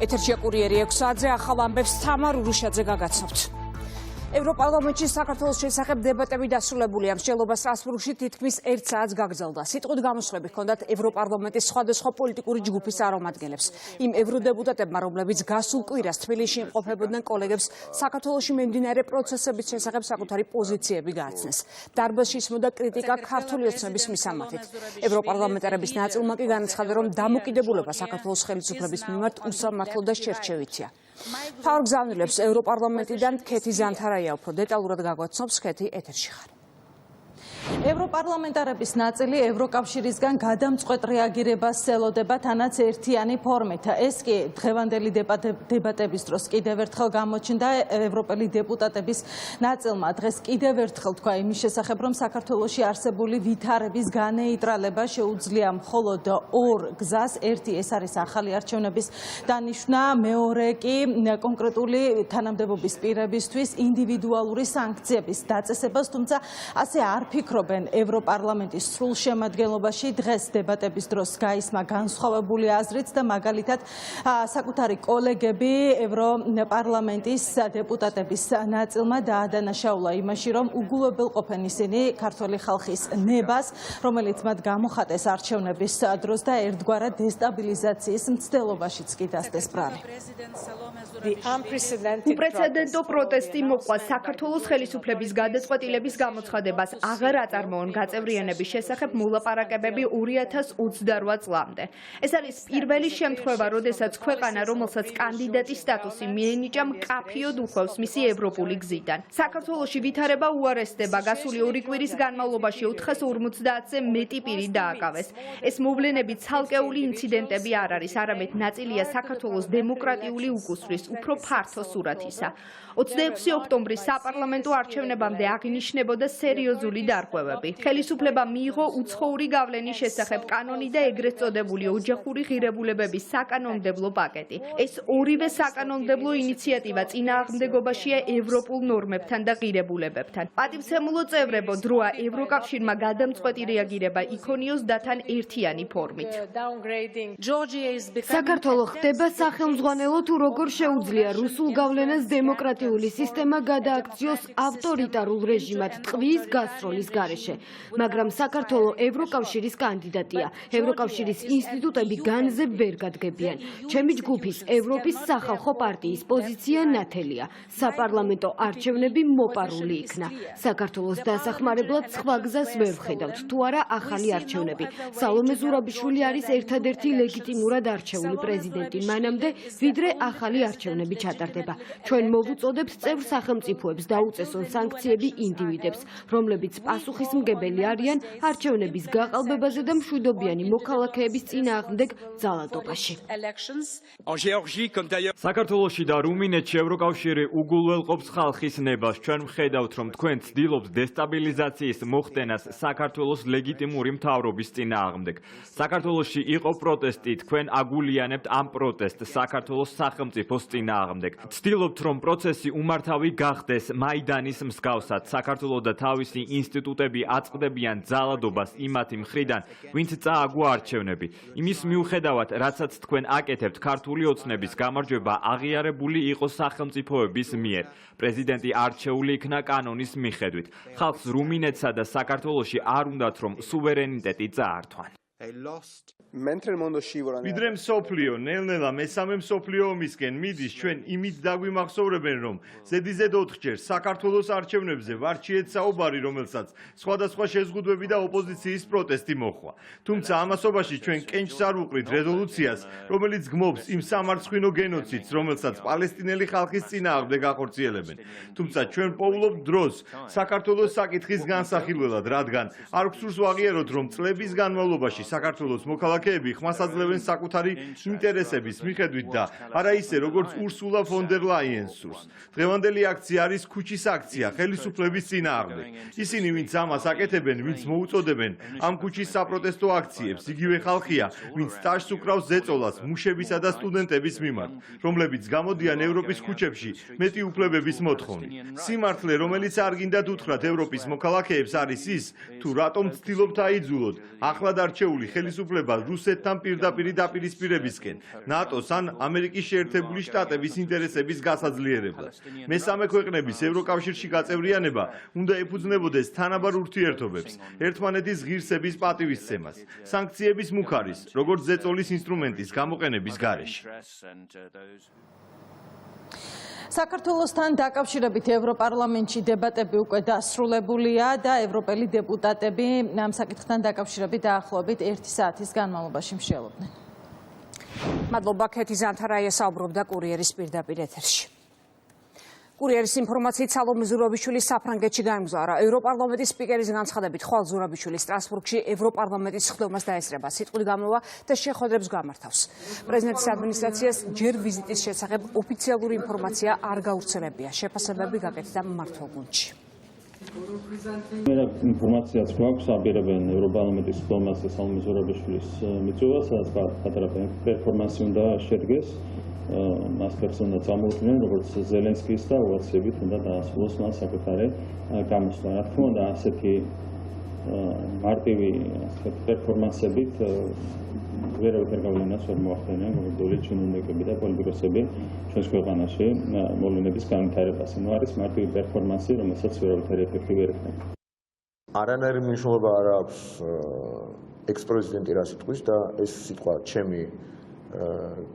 ეთერშია კურიერი 6 საათზე ახალ ამბებს თამარ ურუშაძე გაგაცნობთ. ევროპარლამენტში საქართველოს შესახებ დებატები დასრულებულია. მსჯელობა სტრასბურგში თითქმის 1 საათს გაგრძელდა. სიტყვით გამოსვლები ჰქონდათ ევროპარლამენტის სხვადასხვა პოლიტიკური ჯგუფის წარმომადგენლებს. იმ ევროდეპუტატებმა, რომლებიც გასულ კვირას თბილისში იმყოფებოდნენ კოლეგებს საქართველოში მიმდინარე პროცესების შესახებ საკუთარი პოზიციები გააცნეს. დარბაზში ისმოდა კრიტიკა ქართული ოცნების მისამართით. ევროპარლამენტარების ნაწილმა კი განაცხადა, რომ დამოკიდებულება საქართველოს ხელისუფლების მიმართ უსამართლო და შერჩევითია. თავგზავნილებს ევროპარლამენტიდან ქეთი ზანთარაია უფრო დეტალურად გაგვაცნობს. ქეთი, ეთერში ხარ. ევროპარლამენტარების ნაწილი ევროკავშირისგან გადამწყვეტ რეაგირებას ელოდება თანაც ერთიანი ფორმით. ეს კი დღევანდელი დებატების დროს კიდევ ერთხელ გამოჩნდა. ევროპელი დეპუტატების ნაწილმა დღეს კიდევ ერთხელ თქვა იმის შესახებ, რომ საქართველოში არსებული ვითარების განეიტრალება შეუძლია მხოლოდ ორ გზას. ერთი ეს არის ახალი არჩევნების დანიშვნა, მეორე კი კონკრეტული თანამდებობის პირებისთვის ინდივიდუალური სანქციების დაწესებას, თუმცა ასე არ ფიქრობენ ევროპარლამენტის სრულ შემადგენლობაში. დღეს დებატების დროს გაისმა განსხვავებული აზრიც და მაგალითად საკუთარი კოლეგები ევროპარლამენტის დეპუტატების ნაწილმა დაადანაშაულა იმაში, რომ უგულებელყოფენ ისინი ქართული ხალხის ნებას, რომელიც მათ გამოხატეს არჩევნების დროს და ერთგვარად დესტაბილიზაციის მცდელობაშიც კი დასდეს ბრალი. უპრეცედენტო პროტესტი მოყვა საქართველოს ხელისუფლების გადაწყვეტილების გამოცხადებას აღარ აწარმოონ გაწევრიანების შესახებ მოლაპარაკებები 2028 წლამდე. ეს არის პირველი შემთხვევა, როდესაც ქვეყანა, რომელსაც კანდიდატის სტატუსი მიენიჭა, მკაფიოდ უხვევს მისი ევროპული გზიდან. საქართველოში ვითარება უარესდება. გასული 2 კვირის განმავლობაში 450-ზე მეტი პირი დააკავეს. ეს მოვლენები ცალკეული ინციდენტები არ არის, არამედ ნაწილია საქართველოს დემოკრატიული უკუსვრის უფრო ფართო სურათისა. 26 ოქტომბრის საპარლამენტო არჩევნებამდე აღინიშნებოდა სერიოზული დარღვევები. ხელისუფლება მიიღო უცხოური გავლენის შესახებ კანონი და ეგრეთ წოდებული ოჯახური ღირებულებების საკანონმდებლო პაკეტი. ეს ორივე საკანონმდებლო ინიციატივა წინააღმდეგობაშია ევროპულ ნორმებთან და ღირებულებებთან. პატივცემულო წევრებო, დროა ევროკავშირმა გადამწყვეტი რეაგირება იქონიოს და თან ერთიანი ფორმით. საქართველო ხდება სახელმძღვანელო, თუ როგორ შეუძლია რუსულ გავლენას დემოკრატიული სისტემა გადააქციოს ავტორიტარულ რეჟიმად ტყვის გასროლის გარეშე. მაგრამ საქართველო ევროკავშირის კანდიდატია. ევროკავშირის ინსტიტუტები განზე ვერ გადგებიან. ჩემი ჯგუფის ევროპის სახალხო პარტიის პოზიცია ნათელია. საპარლამენტო არჩევნები მოპარული იქნა. საქართველოს დასახმარებლად სხვა გზას ვერ ვხედავთ, თუ არა ახალი არჩევნები. სალომე ზურაბიშვილი არის ერთადერთი ლეგიტიმურად არჩეული პრეზიდენტი მანამდე, ვიდრე ახალი არჩევნები ჩატარდება. ჩვენ მოვუწოდებთ წევრ სახელმწიფოებს დაუწესონ სანქციები ინდივიდებს, რომლებიც პასუხისმგებელი არიან არჩევნების გაყალბებაზე და მშვიდობიანი მოქალაქეების წინააღმდეგ ძალადობაში. საქართველოში და რუმინეთში ევროკავშირი უგულველყოფს ხალხის ნებას. ჩვენ ვხედავთ, რომ თქვენ ცდილობთ დესტაბილიზაციის მოხდენას საქართველოს ლეგიტიმური მთავრობის წინააღმდეგ. საქართველოში იყო პროტესტი, თქვენ აგულიანებთ ამ პროტესტს საქართველოს სახელმწიფოს წინააღმდეგ. ცდილობთ, რომ პროცესი უმართავი გახდეს მაიდანის მსგავსად. საქართველო და თავისი ინსტიტუტები აწყდებიან ძალადობას იმათი მხრიდან, ვინც წააგვა არჩევნები. იმის მიუხედავად, რაცაც თქვენ აკეთებთ, ქართული ოცნების გამარჯვება აღიარებული იყო სახელმწიფოების მიერ. პრეზიდენტი არჩეული იქნა კანონის მიხედვით. ხალხს რუმინეთსა და საქართველოში არ უნდათ, რომ სუვერენიტეტი წაართვან. ვიდრე მსოფლიო ნელ-ნელა მესამე მსოფლიო ომისკენ მიდის, ჩვენ იმით დაგვიმახსოვრებენ, რომ ზედიზედ 4-ჯერ საქართველოს არჩევნებზე ვარჩიეთ საუბარი, რომელსაც სხვადასხვა შეზღუდვები და ოპოზიციის პროტესტი მოჰყვა. თუმცა ამასობაში ჩვენ კენჭს არ ვუყრით რეზოლუციას, რომელიც გმობს იმ სამარცხვინო გენოციდს, რომელსაც პალესტინელი ხალხის წინააღმდეგ ახორციელებენ. თუმცა ჩვენ პოულობთ დროს საქართველოს საკითხის განსახილველად, რადგან არ გვსურს ვაღიაროთ, რომ წლების განმავლობაში საქართველოს მოქალაქეები ხმასაძლევენ საკუთარი ინტერესების მიხედვით და არა ისე, როგორც ურსულა ფონ დერ ლაიენს სურს. დღევანდელი აქცია არის ქუჩის აქცია ხელისუფლების წინააღმდეგ. ისინი, ვინც ამას აკეთებენ, ვინც მოუწოდებენ ამ ქუჩის საპროტესტო აქციებს, იგივე ხალხია, ვინც ტაშს უკრავს ზეწოლას მუშებისა და სტუდენტების მიმართ, რომლებიც გამოდიან ევროპის ქუჩებში მეტი უფლებების მოთხოვნით. სიმართლე, რომელიც არ გინდათ უთხრათ ევროპის მოქალაქეებს, არის ის, თუ რატომ ცდილობთ აიძულოთ ახლად არჩეული მიღებული ხელისუფლება რუსეთთან პირდაპირ დაპირისპირებისკენ, ნატოს ან ამერიკის შეერთებული შტატების ინტერესების გასაძლიერებლად. მესამე ქვეყნების ევროკავშირში გაწევრიანება უნდა ეფუძნებოდეს თანაბარ ურთიერთობებს, ერთმანეთის ღირსების პატივისცემას, სანქციების მუხარის, როგორც ზეწოლის ინსტრუმენტის გამოყენების გარეშე. საქართველოსთან დაკავშირებით ევროპარლამენტში დებატები უკვე დასრულებულია და ევროპელი დეპუტატები ამ საკითხთან დაკავშირებით დაახლოებით 1 საათის განმავლობაში მსჯელობდნენ. მადლობა ქეთი ზანთარაია საუბრობდა კურიერის პირდაპირ ეთერში. კურიერის ინფორმაციით სალომე ზურაბიშვილი საფრანგეთში გაემგზავრა. ევროპარლამენტის სპიკერის განცხადებით, ხვალ ზურაბიშვილი სტრასბურგში ევროპარლამენტის სხდომას დაესწრება, სიტყვით გამოვა და შეხვედრებს გამართავს. პრეზიდენტის ადმინისტრაციას ჯერ ვიზიტის შესახებ ოფიციალური ინფორმაცია არ გავრცელებია. შეფასებები გაკეთდა მმართველ გუნდში. ინფორმაციაც გვაქვს, აპირებენ ევროპარლამენტის სხდომას და სალომე ზურაბიშვილის მიწვევას, სადაც პატარა პერფორმანსი უნდა შედგეს. მასპერს უნდა წამოუწმენ, როგორც ზელენსკის და ოვაციებით უნდა დაასრულოს მან საკუთარი გამოსვლა. რა თქმა უნდა, ასეთი მარტივი პერფორმანსებით ვერავითარ გავლენას ვერ მოახდენენ გოგოლი ჩინოვნიკები და პოლიტიკოსები ჩვენს ქვეყანაში მოვლენების განვითარებას. არის მარტივი პერფორმანსი, რომელსაც ვერავითარი ეფექტი ვერ ექნება. არანაირი მნიშვნელობა არ აქვს ექს-პრეზიდენტი რა სიტყვის და ეს სიტყვა ჩემი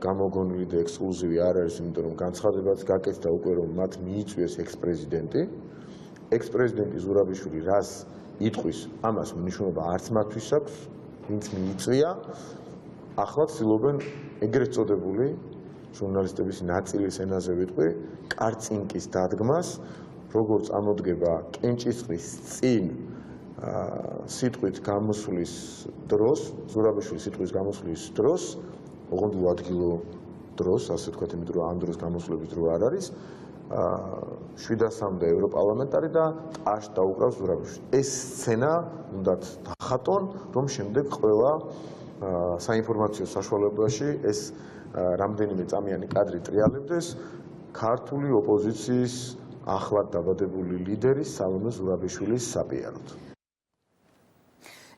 გამოგონილი და ექსკლუზივი არ არის, იმიტომ რომ განცხადებაც გაკეთდა უკვე რომ მათ მიიწვიეს ექს-პრეზიდენტი. ექს-პრეზიდენტი ზურაბიშვილი რას იტყვის, ამას მნიშვნელობა არც მათთვის აქვს, ვინც მიიწვია. ახლა ცდილობენ ეგრეთ წოდებული ჟურნალისტების ნაწილის ენაზე ვიტყვი, კარწინკის დადგმას, როგორც ამოდგება კენჭისყრის წინ სიტყვით გამოსვლის დროს, ზურაბიშვილის სიტყვის გამოსვლის დროს, ოღონდ ადგილო დროს, ასე ვთქვათ, იმიტომ რომ ამ დროს გამოსვლების დრო არ არის, 700-მდე ევროპარლამენტარი და ტაშ დაუკრავს ზურაბიშვილს. ეს სცენა უნდათ დახატონ, რომ შემდეგ ყველა საინფორმაციო საშუალებაში ეს რამდენიმე წამიანი კადრი ტრიალებდეს ქართული ოპოზიციის ახლად დაბადებული ლიდერის სალომე ზურაბიშვილის საპიაროდ.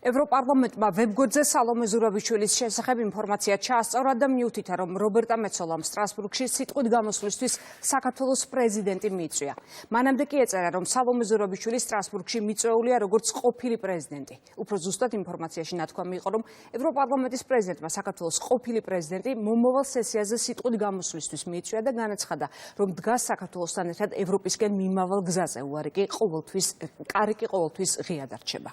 ევროპარლამენტმა ვებგვერდზე სალომე ზურაბიშვილის შესახებ ინფორმაცია ჩაასწორა და მიუთითა, რომ რობერტა მეცოლამ სტრასბურგში სიტყვით გამოსვლისთვის საქართველოს პრეზიდენტი მიიწვია. მანამდე კი ეწერა, რომ სალომე ზურაბიშვილი სტრასბურგში მიწვეულია როგორც ყოფილი პრეზიდენტი. უფრო ზუსტად ინფორმაციაში ნათქვამი იყო, რომ ევროპარლამენტის პრეზიდენტმა საქართველოს ყოფილი პრეზიდენტი მომავალ სესიაზე სიტყვით გამოსვლისთვის მიიწვია და განაცხადა, რომ დგას საქართველოსთან ერთად ევროპისკენ მიმავალ გზაზე, უარი კი ყოველთვის ღია დარჩება.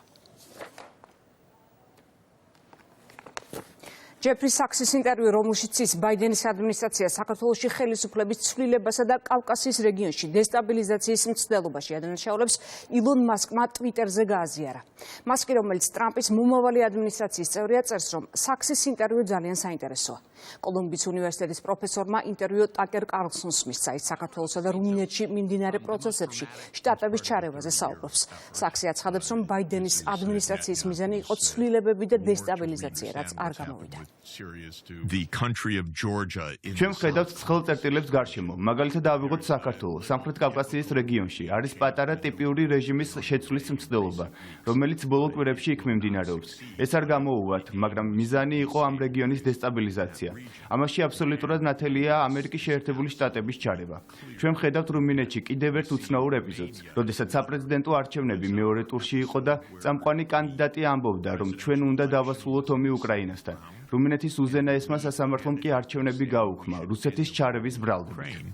ჯეფრი საქსის ინტერვიუ, რომელშიც ის ბაიდენის ადმინისტრაცია საქართველოში ხელისუფლების ცვლილებასა და კავკასიის რეგიონში დესტაბილიზაციის მცდელობაში ადანაშაულებს ილონ მასკმა ტვიტერზე გააზიარა. მასკი, რომელიც ტრამპის მომავალი ადმინისტრაციის წევრია, წერს, რომ საქსის ინტერვიუ ძალიან საინტერესოა. კოლუმბიის უნივერსიტეტის პროფესორმა ინტერვიუ ტაკერ კარლსონს მისცა, ის საქართველოსა და რუმინეთში მიმდინარე პროცესებში შტატების ჩარევაზე საუბრობს. საქსი აცხადებს, რომ ბაიდენის ადმინისტრაციის მიზანი იყო ცვლილებები და დესტაბილიზაცია, რაც არ გამოვიდა. ჩვენ ვხედავთ ცხელ წერტილებს გარშემო. მაგალითად ავიღოთ საქართველოს სამხრეთ კავკასიის რეგიონში არის პატარა ტიპიური რეჟიმის შეცვლის მცდელობა, რომელიც ბოლო კვირებში იქ მიმდინარეობს. ეს არ გამოუვართ, მაგრამ მიზანი იყო ამ რეგიონის დესტაბილიზაცია. ამაში აბსოლუტურად ნათელია ამერიკის შეერთებული შტატების ჩარევა. ჩვენ ვხედავთ რუმინეთში კიდევ ერთ უცნაურ ეპიზოდს, როდესაც საპრეზიდენტო არჩევნები მეორე ტურში იყო და წამყვანი კანდიდატი ამბობდა, რომ ჩვენ უნდა დავასრულოთ ომი უკრაინასთან. რუმინეთის უზენაესმა სასამართლომ კი არჩევნები გაუქმა რუსეთის ჩარევის ბრალდებით.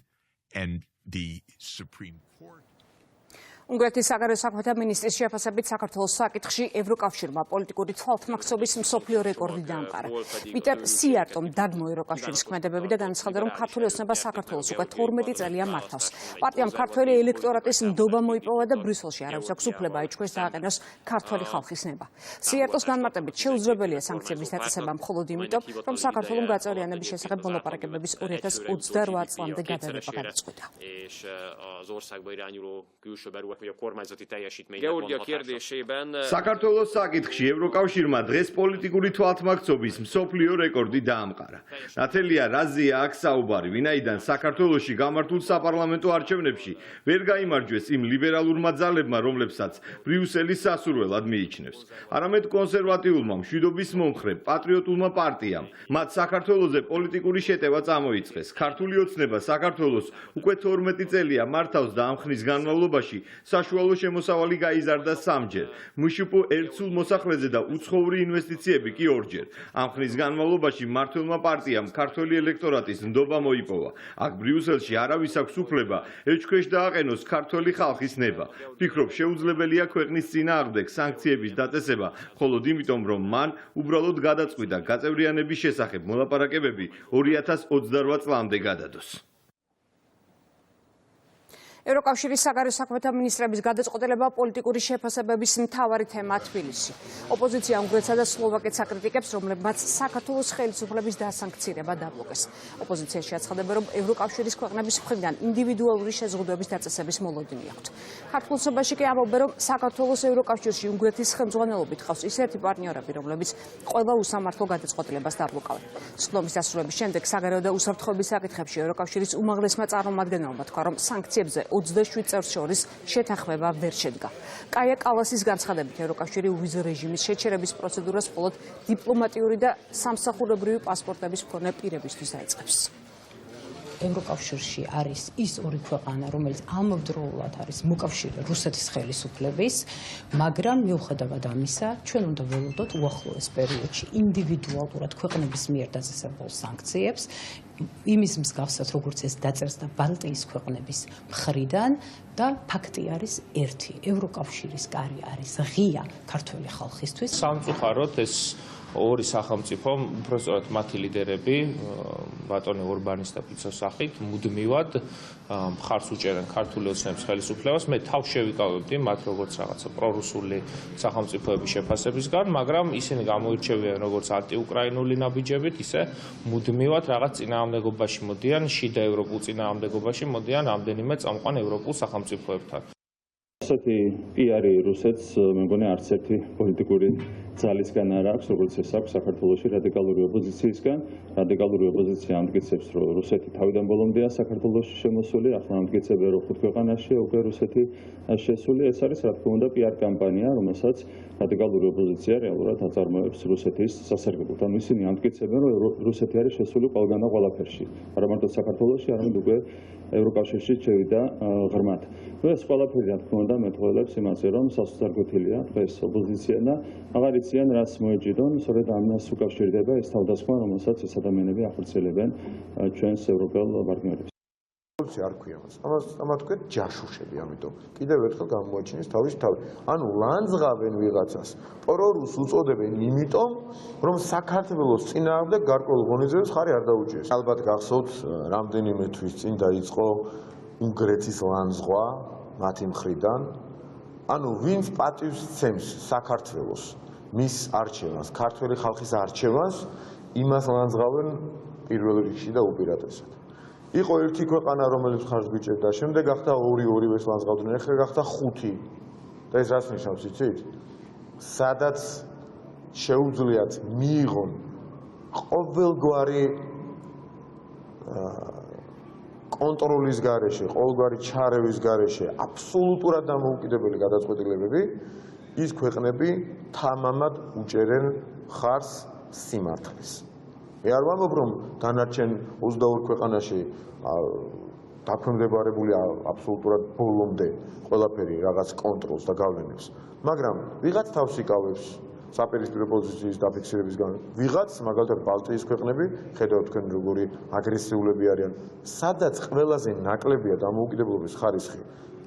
უნგრეთის საგარეო საქმეთა მინისტრის შეფასებით საქართველოს საკითხში ევროკავშირმა პოლიტიკური თვალთმაქცობის მსოფლიო რეკორდი დაამყარა. პიტერ სიარტომ დაგმო ევროკავშირის ქმედებები და განაცხადა, რომ ქართული ოცნება საქართველოს უკვე 12 წელია მართავს. პარტიამ ქართველი ელექტორატის ნდობა მოიპოვა და ბრიუსელში არავის აქვს უფლება აიჩქოს და აყენოს ქართველი ხალხის ნება. სიარტოს განმარტებით შეუძლებელია სანქციების დაწესება მხოლოდ იმიტომ, რომ საქართველოს გაწევრიანების შესახებ მოლაპარაკებების 2028 წლამდე გადადება გადაწყვიტა. hogy a kormányzati teljesítmény. Georgia kérdésében საქართველოს საკითხში ევროკავშირმა დღეს პოლიტიკური თვალთმაქცობის მსოფლიო რეკორდი დაამყარა. ნათელია რაზია აქ საუბარი, ვინაიდან საქართველოში გამართულ საპარლამენტო არჩევნებში ვერ გაიმარჯვეს იმ ლიბერალურმა ძალებმა, რომლებსაც ბრიუსელის სასურველად მიიჩნევს. არამედ კონსერვატიულმა მშვიდობის მომხრე პატრიოტულმა პარტიამ. მათ საქართველოზე პოლიტიკური შეტევა წამოიწყეს. ქართული ოცნება საქართველოს უკვე 12 წელია მართავს და ამ ხნის განმავლობაში საშუალო შემოსავალი გაიზარდა 3-ჯერ. მშპ ერთსულ მოსახლეზე და უცხოური ინვესტიციები კი 2-ჯერ. ამ ხნის განმავლობაში მმართველმა პარტიამ ქართველი ელექტორატის ნდობა მოიპოვა. აქ ბრიუსელში არავის აქვს უფლება ეჭქვეშ დააყენოს ქართველი ხალხის ნება. ფიქრობ, შეუძლებელია ქვეყნის წინააღმდეგ სანქციების დაწესება, მხოლოდ იმიტომ, რომ მან უბრალოდ გადაწყვიტა გაწევრიანების შესახებ მოლაპარაკებები 2028 წლამდე გადადოს. ევროკავშირის საგარეო საქმეთა მინისტრების გადაწყვეტილება პოლიტიკური შეფასებების მთავარი თემაა თბილისში. ოპოზიცია უნგრეთსა და სლოვაკეთს აკრიტიკებს, რომლებმაც საქართველოს ხელისუფლების დასანქცირება დაბლოკეს. ოპოზიცია შეაცხადება, რომ ევროკავშირის ქვეყნების მხრიდან ინდივიდუალური შეზღუდვების დაწესების მოლოდინი აქვთ. ქართულსობაში კი ამბობენ, რომ საქართველოს ევროკავშირში უნგრეთის ხელმძღვანელობით ყავს ისეთი პარტნიორები, რომლებიც ყველა უსამართლო გადაწყვეტილებას დაბლოკავენ. სხდომის დასრულების შემდეგ საგარეო და უსაფრთხოების საკითხებში ევროკავშირის უმაღლესმა წარმომადგენელმა თქვა, რომ სანქციებზე 27 წევრს შორის შეთანხმება ვერ შედგა. კაია კალასის განცხადებით, ევროკავშირი ვიზ რეჟიმის შეჩერების პროცედურას მხოლოდ დიპლომატიური და სამსახურებრივი პასპორტების მქონე პირებისთვის დაიწყებს. ევროკავშირში არის ის ორი ქვეყანა, რომელიც ამავდროულად არის მოკავშირე რუსეთის ხელისუფლების, მაგრამ მიუხედავად ამისა, ჩვენ უნდა ველოდოთ უახლოეს პერიოდში ინდივიდუალურად ქვეყნების მიერ დაწესებულ სანქციებს, იმის მსგავსად, როგორც ეს დაწერს და ბალტიის ქვეყნების მხრიდან და ფაქტი არის ერთი, ევროკავშირის კარი არის ღია ქართველი ხალხისთვის. სამწუხაროდ ეს ორი სახელმწიფო, უბრალოდ მათი ლიდერები, ბატონი ორბანის და ფიცოს სახით, მუდმივად მხარს უჭერენ ქართული ოცნების ხელისუფლებას. მე თავს შევიკავებდი მათ როგორც რაღაცა პრორუსული სახელმწიფოების შეფასებისგან, მაგრამ ისინი გამოირჩევიან როგორც ანტიუკრაინული ნაბიჯებით, ისე მუდმივად რაღაც წინააღმდეგობაში მოდიან, შიდა ევროპულ წინააღმდეგობაში მოდიან ამდენიმე წამყვან ევროპულ სახელმწიფოებთან. ასეთი პიარი რუსეთს მე მგონი არც ერთი პოლიტიკური ძალისგან არ აქვს, როგორც ეს აქვს საქართველოში რადიკალური ოპოზიციისგან. რადიკალური ოპოზიცია ამტკიცებს, რომ რუსეთი თავიდან ბოლომდეა საქართველოში შემოსული, ახლა ამტკიცებენ, რომ 5 ქვეყანაშია უკვე რუსეთი შესული. ეს არის, რა თქმა უნდა, პიარ კამპანია, რომელსაც რადიკალური ოპოზიცია რეალურად აწარმოებს რუსეთის სასარგებლოდ. ანუ ისინი ამტკიცებენ, რომ რუსეთი არის შესული ყველგან და ყველაფერში. არა მარტო საქართველოში, არამედ უკვე ევროკავშირში შევიდა ღრმად. ეს ყველაფერი, რა თქმა უნდა, მეტყველებს იმაზე, რომ სასწრაფოთილია დღეს ოპოზიცია და აღარ იციან რას მოეჯიდონ, სწორედ ამას უკავშირდება ეს თავდასხმა, რომელსაც ეს ადამიანები ახორციელებენ ჩვენს ევროპელ პარტნიორებს. არ ქვია მას. ამათ თქვენ ჯაშუშები, ამიტომ კიდევ ერთხელ გამოაჩინეს თავის თავი. ანუ ლანძღავენ ვიღაცას, პრორუს უწოდებენ იმიტომ, რომ საქართველოს წინააღმდეგ გარკვეულ ღონისძიებას ხარი არ დაუჭირეს. ალბათ გახსოვთ, რამდენიმე თვის წინ დაიწყო უნგრეთის ლანძღვა მათი მხრიდან. ანუ ვინც პატივს ცემს საქართველოს მის არჩევანს, ქართველი ხალხის არჩევანს, იმას ლანძღავენ პირველ რიგში და უპირატესად. იყო ერთი ქვეყანა, რომელიც ხარჯს გვიჭერდა, შემდეგ გახდა 2-2-ს ლანძღავდნენ, ახლა გახდა 5. და ეს რას ნიშნავს, იცით? სადაც შეუძლიათ მიიღონ ყოველგვარი კონტროლის გარეშე, ყოველგვარი ჩარევის გარეშე აბსოლუტურად დამოუკიდებელი გადაწყვეტილებები, ის ქვეყნები თამამად უჭერენ ხარს სიმართლეს. მე არ ვამბობ, რომ დანარჩენ 22 ქვეყანაში დაქვემდებარებულია აბსოლუტურად ბოლომდე ყველაფერი რაღაც კონტროლს და გავლენებს, მაგრამ ვიღაც თავს იკავებს საპირისპირო პოზიციის დაფიქსირებისგან, ვიღაც, მაგალითად ბალტიის ქვეყნები, ხედავთ თქვენ როგორი აგრესიულები არიან, სადაც ყველაზე ნაკლებია დამოუკიდებლობის ხარისხი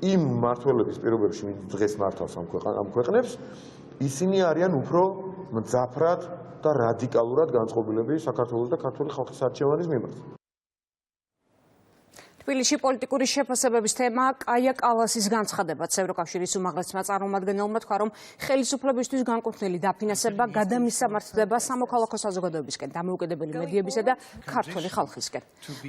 იმ მმართველების პირობებში, ვინც დღეს მართავს ამ ქვეყნებს, ისინი არიან უფრო მძაფრად და რადიკალურად განწყობილები საქართველოს და ქართული ხალხის არჩევანის მიმართ. თბილისში პოლიტიკური შეფასებების თემაა კაია კალასის განცხადებაც. ევროკავშირის უმაღლესმა წარმომადგენელმა თქვა, რომ ხელისუფლებისთვის განკუთვნილი დაფინანსება გადამისამართდება სამოქალაქო საზოგადოებისკენ, დამოუკიდებელი მედიებისა და ქართველი ხალხისკენ.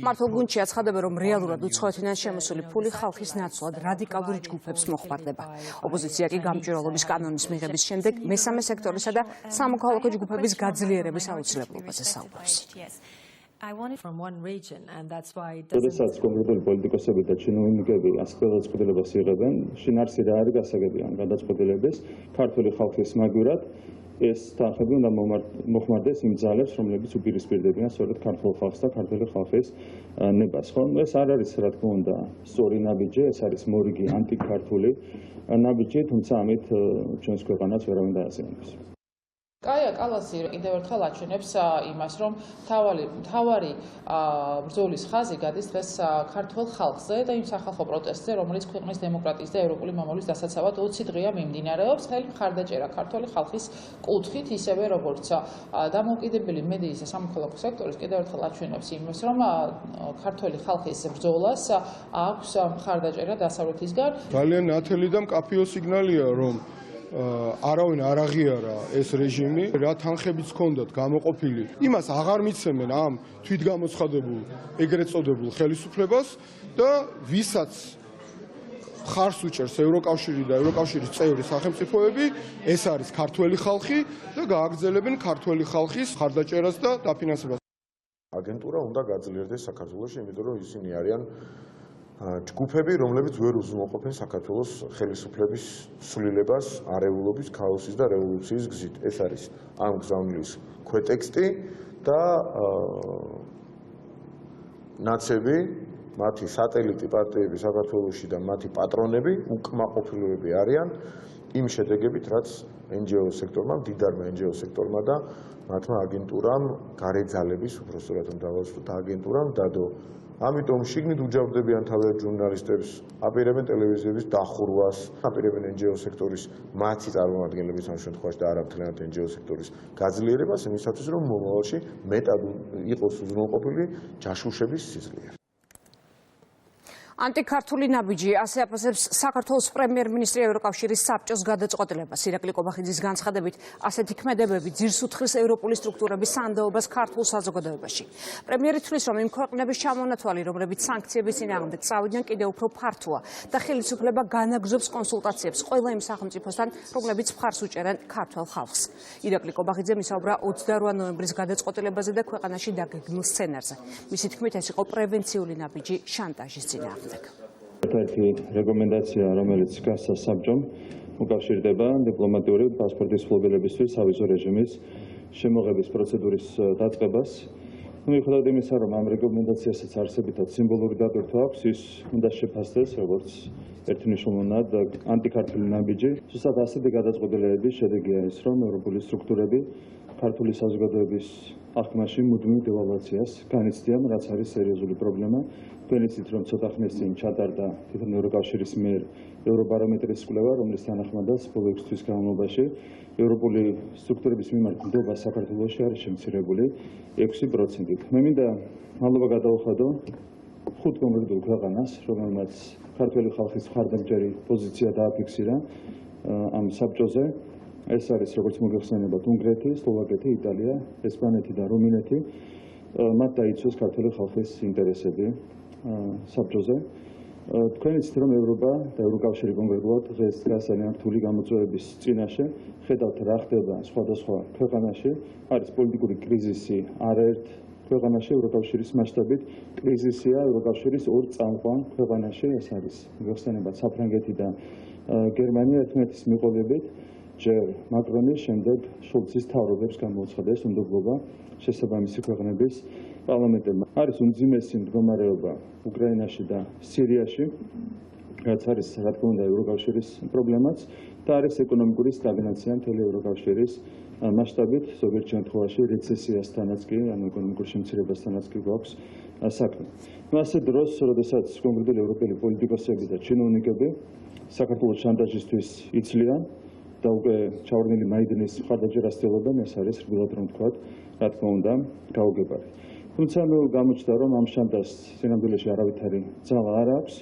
მართლ გუნდში აცხადებენ, რომ რეალურად უცხოეთიდან შემოსული ფული ხალხის ნაცვლად რადიკალურ ჯგუფებს მოხმარდება. ოპოზიცია კი გამჭვირვალობის კანონის მიღების შემდეგ მესამე სექტორისა და სამოქალაქო ჯგუფების გაძლიერების აუცილებლობაზე საუბრობს. როდესაც კონკრეტული პოლიტიკოსები და ჩინოვნიკები ასეთ გადაწყვეტილებას იღებენ, შინაარსი რა არის გასაგები ამ გადაწყვეტილების ქართული ხალხის მაგურად ეს თანხები უნდა მოხმარდეს იმ ძალებს, რომლებიც უპირისპირდებიან სწორედ ქართულ ხალხს და ქართული ხალხის ნებას. ხო, ეს არ არის რა თქმა უნდა სწორი ნაბიჯი, ეს არის მორიგი ანტიქართული ნაბიჯი, თუმცა ამით ჩვენს ქვეყანას ვერავინ დაასიამებს. კაია კალასი კიდევ ერთხელ აჩვენებს იმას, რომ თავარი ბრძოლის ხაზი გადის დღეს ქართულ ხალხზე და იმ სახალხო პროტესტზე, რომელიც ქვეყნის დემოკრატიის და ევროპული მომავლის დასაცავად 20 დღეა მიმდინარეობს. ხელი მხარდაჭერა ქართული ხალხის კუთხით, ისევე როგორც დამოუკიდებელი მედიის და სამოქალაქო სექტორის კიდევ ერთხელ აჩვენებს იმას, რომ ქართული ხალხის ბრძოლას აქვს მხარდაჭერა დასავლეთისგან. ძალიან ნათელი და მკაფიო სიგნალია, რომ არავინ არ აღიარა ეს რეჟიმი, რა თანხებიც ჰქონდათ გამოყოფილი. იმას აღარ მიცემენ ამ თვითგამოცხადებულ ეგრეთ წოდებულ ხელისუფლებას და ვისაც ხარს უჭერს ევროკავშირი და ევროკავშირის წევრი სახელმწიფოები, ეს არის ქართველი ხალხი და გააგრძელებენ ქართველი ხალხის მხარდაჭერას და დაფინანსებას. აგენტურა უნდა გაძლიერდეს საქართველოში, იმიტომ რომ ისინი არიან ჯგუფები, რომლებიც ვერ უზრუნველყოფენ საქართველოს ხელისუფლების ცვლილებას, არეულობის, ქაოსის და რევოლუციის გზით. ეს არის ამ გზავნილის ქვეტექსტი და ნაცები, მათი სატელიტი პარტიები საქართველოში და მათი პატრონები უკმაყოფილოები არიან იმ შედეგებით, რაც NGO სექტორმა, მდიდარმა NGO სექტორმა და მათმა აგენტურამ, გარეძალების, უბრალოდ უნდა დავასრულოთ, აგენტურამ დადო. ამიტომ შიგნით უჯავდებიან თავად ჟურნალისტებს, აპირებენ ტელევიზიების დახურვას, აპირებენ NGO სექტორის მათი წარმომადგენლების ამ შემთხვევაში და არა მთლიანად NGO სექტორის გაძლიერებას იმისათვის, რომ მომავალში მეტად იყოს უზრუნველყოფილი ჯაშუშების სიძლიერე. ანტიქართული ნაბიჯი ასე აფასებს საქართველოს პრემიერ-მინისტრი ევროკავშირის საბჭოს გადაწყვეტილებას. ირაკლი კობახიძის განცხადებით, ასეთი ქმედებები ძირს უთხრის ევროპული სტრუქტურების სანდოობას ქართულ საზოგადოებაში. პრემიერი თვლის, რომ იმ ქვეყნების ჩამონათვალი, რომლებიც სანქციების წინააღმდეგ წავიდნენ, კიდევ უფრო ფართოა და ხელისუფლება განაგრძობს კონსულტაციებს ყველა იმ სახელმწიფოსთან, რომლებიც მხარს უჭერენ ქართულ ხალხს. ირაკლი კობახიძე მისაუბრა 28 ნოემბრის გადაწყვეტილებაზე და ქვეყანაში დაგეგმილ სცენარზე. მისი თქმით, ეს იყო პრევენციული ნაბიჯი შანტაჟის წინააღმდეგ. ერთ-ერთი რეკომენდაცია, რომელიც გასცა საბჭომ, უკავშირდება დიპლომატიური პასპორტის ფლობელებისთვის სავიზო რეჟიმის შემოღების პროცედურის დაწყებას. მიუხედავად იმისა, რომ ამ რეკომენდაციასაც არსებითად სიმბოლური დატვირთვა აქვს, ის უნდა შეფასდეს როგორც ერთმნიშვნელოვნად ანტიქართული ნაბიჯი. ზუსტად ასეთი გადაწყვეტილებების შედეგია ის, რომ ევროპული სტრუქტურები ქართული საზოგადოების აღქმაში მუდმივ დევალვაციას განიცდიან, რაც არის სერიოზული პრობლემა. თქვენიცით, რომ ცოტა ხნის წინ ჩატარდა თვითონ ევროკავშირის მიერ ევრობარომეტრის კვლევა, რომლის თანახმადაც ბოლო 6 თვის განმავლობაში ევროპული სტრუქტურების მიმართ ნდობა საქართველოში არის შემცირებული 6%-ით. მე მინდა მადლობა გადავუხადო 5 კონკრეტულ ქვეყანას, რომელმაც ქართული ხალხის მხარდამჭერი პოზიცია დააფიქსირა ამ საბჭოზე. ეს არის როგორც მოგეხსენებათ უნგრეთი, სლოვაკეთი, იტალია, ესპანეთი და რუმინეთი. მათ დაიცვეს ქართული ხალხის ინტერესები საბჭოზე. თქვენ იცით, რომ ევროპა და ევროკავშირი კონკრეტულად დღეს დგას ძალიან რთული გამოწვევების წინაშე. ხედავთ რა ხდება სხვადასხვა ქვეყანაში. არის პოლიტიკური კრიზისი არაერთ ქვეყანაში ევროკავშირის მასშტაბით. კრიზისია ევროკავშირის ორ წამყვან ქვეყანაში, ეს არის მოგეხსენებათ საფრანგეთი და გერმანია ერთმანეთის მიყოლებით. ჯერ მაკრონის, შემდეგ შოლცის თავრობებს გამოუცხადა ეს უნდობლობა შესაბამისი ქვეყნების პარლამენტებმა. არის უმძიმესი მდგომარეობა უკრაინაში და სირიაში, რაც არის რა თქმა უნდა ევროკავშირის პრობლემაც და არის ეკონომიკური სტაგნაცია მთელი ევროკავშირის მასშტაბით, ზოგიერთ შემთხვევაში რეცესიასთანაც კი, ანუ ეკონომიკურ შემცირებასთანაც კი გვაქვს საქმე. ასე დროს, როდესაც კონკრეტული ევროპელი პოლიტიკოსები და ჩინოვნიკები საქართველოს შანტაჟისთვის იცლიან და უკვე ჩავარდნილი მაიდნის მხარდაჭერას ცდილობენ, ეს არის რგულად რომ ვთქვათ, რა თქმა უნდა, გაუგებარი. თუმცა მე გამოჩნდა, რომ ამ შანტაჟს სინამდვილეში არავითარი ძალა არ აქვს,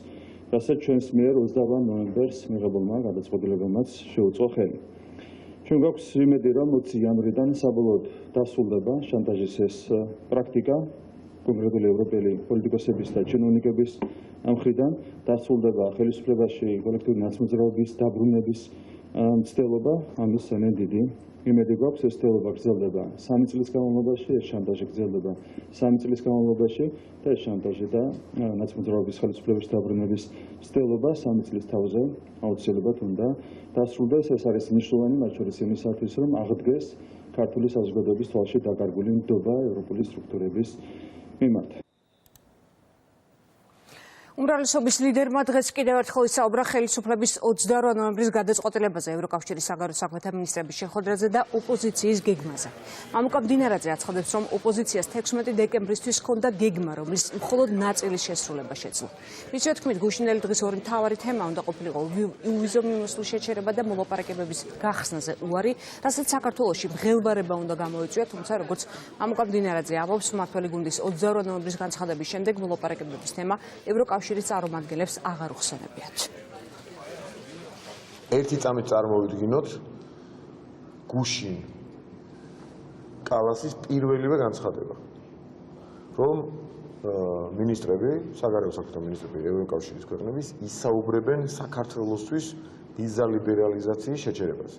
რასაც ჩვენს მიერ 28 ნოემბერს მიღებულმა გადაწყვეტილებამაც შეუწყო ხელი. ჩვენ გვაქვს იმედი, რომ 20 იანვრიდან საბოლოოდ დასრულდება შანტაჟის ეს პრაქტიკა, კონკრეტული ევროპელი პოლიტიკოსების და ჩინოვნიკების მხრიდან, დასრულდება ხელისუფლებაში კოლექტიური ნაცმოძრაობის დაბრუნების მცდელობა, ამის ძალიან დიდი იმედი გვაქვს, ეს მცდელობა გრძელდება 3 წლის განმავლობაში, ეს შანტაჟი გრძელდება 3 წლის განმავლობაში და ეს შანტაჟი და ნაცმოძრაობის ხელისუფლებაში დაბრუნების მცდელობა 3 წლის თავზე აუცილებლად უნდა დასრულდეს. ეს არის მნიშვნელოვანი, მათ შორის იმისათვის, რომ აღდგეს ქართული საზოგადოების თვალში დაკარგული ნდობა ევროპული სტრუქტურების მიმართ. უმრავლესობის ლიდერმა დღეს კიდევ ერთხელ ისაუბრა ხელისუფლების 28 ნოემბრის გადაწყვეტილებაზე, ევროკავშირის საგარეო საქმეთა მინისტრების შეხვედრაზე და ოპოზიციის გეგმაზე. მამუკა მდინარაძე აცხადებს, რომ ოპოზიციას 16 დეკემბრისთვის ჰქონდა გეგმა, რომლის მხოლოდ ნაწილის შესრულება შეძლო. მისი თქმით, გუშინელი დღის ორი მთავარი თემა უნდა ყოფილიყო ვიზო მიმოსვლის შეჩერება და მოლაპარაკებების გახსნაზე უარი, რასაც საქართველოში მღელვარება უნდა გამოეწვია, თუმცა როგორც მამუკა მდინარაძე ამბობს, მმართველი გუნდის 28 ნოემბრის განცხადების შემდეგ მოლაპარაკებების თემა ევროკავშირის წარმომადგენლებს აღარ უხსენებიათ. ერთი წამით წარმოვიდგინოთ გუშინ კალასის პირველივე განცხადება, რომ მინისტრები, საგარეო საქმეთა მინისტრები ევროკავშირის ქვეყნების ისაუბრებენ საქართველოსთვის ვიზა ლიბერალიზაციის შეჩერებაზე.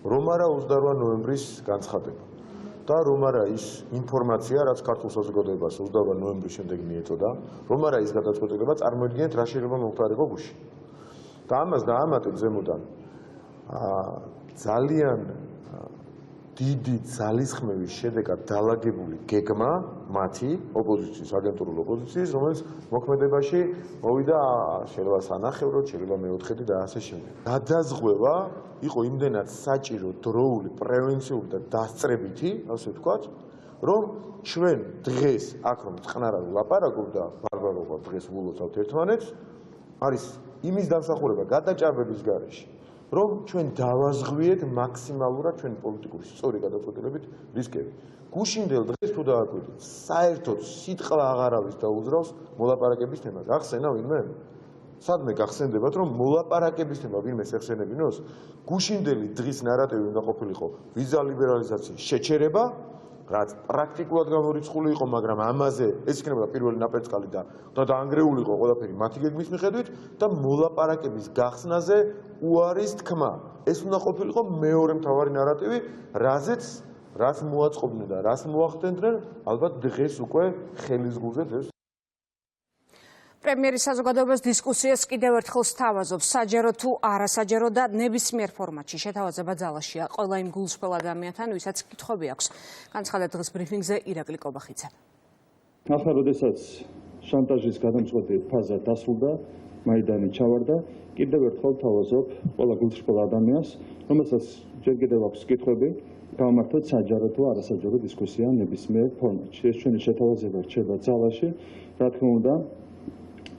რომ არა 28 ნოემბრის განცხადება და რომ არა ის ინფორმაცია, რაც ქართულ საზოგადოებას 28 ნოემბრის შემდეგ მიეწოდა, რომ არა ის გადაწყვეტილება, წარმოიდგინეთ რა შეიძლება მომხდარიყო გუშინ. და ამას დაამატეთ ზემოდან ძალიან დიდი ძალისხმევის შედეგად დაალაგებული გეგმა მათი ოპოზიციის, აგენტურულ ოპოზიციის, რომელიც მოქმედებაში მოვიდა შეიძლება სანახევროდ, შეიძლება მეოთხედი და ასე შემდეგ. გადაზღვევა იყო იმდენად საჭირო, დროული, პრევენციული და დასწრებითი, ასე ვთქვათ, რომ ჩვენ დღეს აქ რომ წყნარად ვლაპარაკობ და ბარბაროყა დღეს ვულოცავთ ერთმანეთს, არის იმის დამსახურება გადაჭარბების გარეშე, რომ ჩვენ დავაზღვიეთ მაქსიმალურად ჩვენ პოლიტიკური სწორი გადაწყვეტილებით რისკები. გუშინდელ დღეს თუ დააკვირდით, საერთოდ სიტყვა აღარავის დაუძრავს მოლაპარაკების თემაზე. ახსენა ვინმე? სადმე გახსენდებათ, რომ მოლაპარაკების თემა ვინმეს ეხსენებინოს, გუშინდელი დღის ნარატივი უნდა ყოფილიყო ვიზა ლიბერალიზაციის შეჩერება, რაც პრაქტიკულად გამორიცხული იყო, მაგრამ ამაზე ეს იქნება პირველი ნაპერწკალი და დაანგრეული იყო ყველაფერი მათი გეგმის მიხედვით და მოლაპარაკების გახსნაზე უარის თქმა. ეს უნდა ყოფილიყო მეორე მთავარი ნარატივი, რაც მოაწყობდნენ და რაც მოახდენდნენ, ალბათ დღეს უკვე ხელისგულზე დღეს. პრემიერი საზოგადოებას დისკუსიას კიდევ ერთხელ სთავაზობს, საჯარო თუ არასაჯარო და ნებისმიერ ფორმატში შეთავაზება ძალაშია ყველა იმ გულშფელ ადამიანთან, ვისაც კითხვები აქვს. განცხადა დღეს ბრიფინგზე ირაკლი კობახიძე. ახლა როდესაც შანტაჟის გადამწყვეტი ფაზა დასრულდა, მაიდანი ჩავარდა, კიდევ ერთხელ თავაზობ ყველა გულშფელ ადამიანს, რომელსაც ჯერ კიდევ აქვს კითხვები, გამართოთ საჯარო თუ არასაჯარო დისკუსია ნებისმიერ ფორმატში. ეს ჩვენი შეთავაზება რჩება ძალაში, რა თქმა უნდა,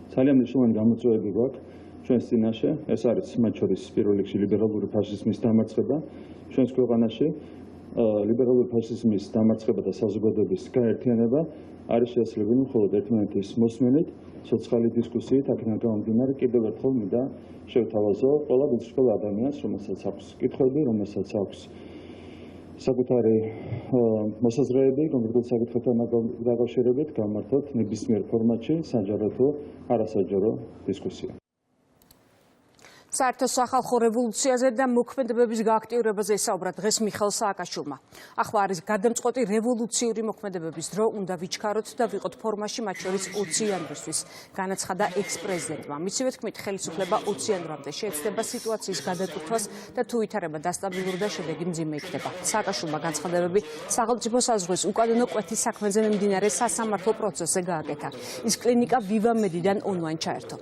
ძალიან მნიშვნელოვანი გამოწვევები გვაქვს ჩვენს წინაშე, ეს არის მათ შორის პირველ რიგში ლიბერალური ფაშიზმის დამარცხება ჩვენს ქვეყანაში, ლიბერალური ფაშიზმის დამარცხება და საზოგადოების გაერთიანება არის შესაძლებელი მხოლოდ ერთმანეთის მოსმენით, სოციალური დისკუსიით, აქედან გამომდინარე კიდევ ერთხელ მინდა შევთავაზო ყველა გულშფელ ადამიანს, რომელსაც აქვს კითხვები, რომელსაც აქვს საკუთარი მოსაზრებები კონკრეტულ საკითხებთან დაკავშირებით, გამართოთ ნებისმიერ ფორმატში საჯარო თუ არასაჯარო დისკუსია. საერთო სახალხო რევოლუციაზე და მოქმედებების გააქტიურებაზე ისაუბრა დღეს მიხეილ სააკაშვილმა. ახლა არის გადამწყვეტი რევოლუციური მოქმედებების დრო, უნდა ვიჩქაროთ და ვიყოთ ფორმაში, მათ შორის 20 იანვრისთვის, განაცხადა ექს-პრეზიდენტმა. მისივე თქმით, ხელისუფლება 20 იანვრამდე შეეცდება სიტუაციის გადაწყვეტას და თუ ვითარება დასტაბილურდა, შედეგი მძიმე იქნება. სააკაშვილმა განცხადებები სახელმწიფო საზღვრის უკანონო კვეთის საქმეზე მიმდინარე სასამართლო პროცესზე გააკეთა. ის კლინიკა ვივა მედიდან ონლაინ ჩაერთო.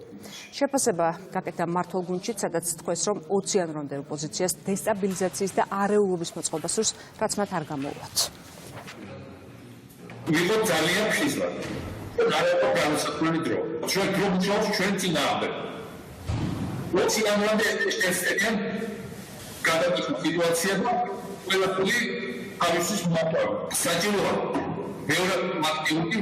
შეფასება გაკეთა მმართველ გუნდში, სადაც თქვეს, რომ 20 იანვრამდე ოპოზიციას დესტაბილიზაციის და არეულობის მოწყობა სურს, რაც მათ არ გამოუვათ. ვიყოთ ძალიან ხიზლად. არ იყო განსაკუთრებული დრო. ჩვენ დრო მუშაობს ჩვენ წინააღმდეგ. 20 იანვრამდე ესწრებიან გადაკითხვის სიტუაცია და ყველაფერი არის მომავალ. საჭიროა მეორე აქტიური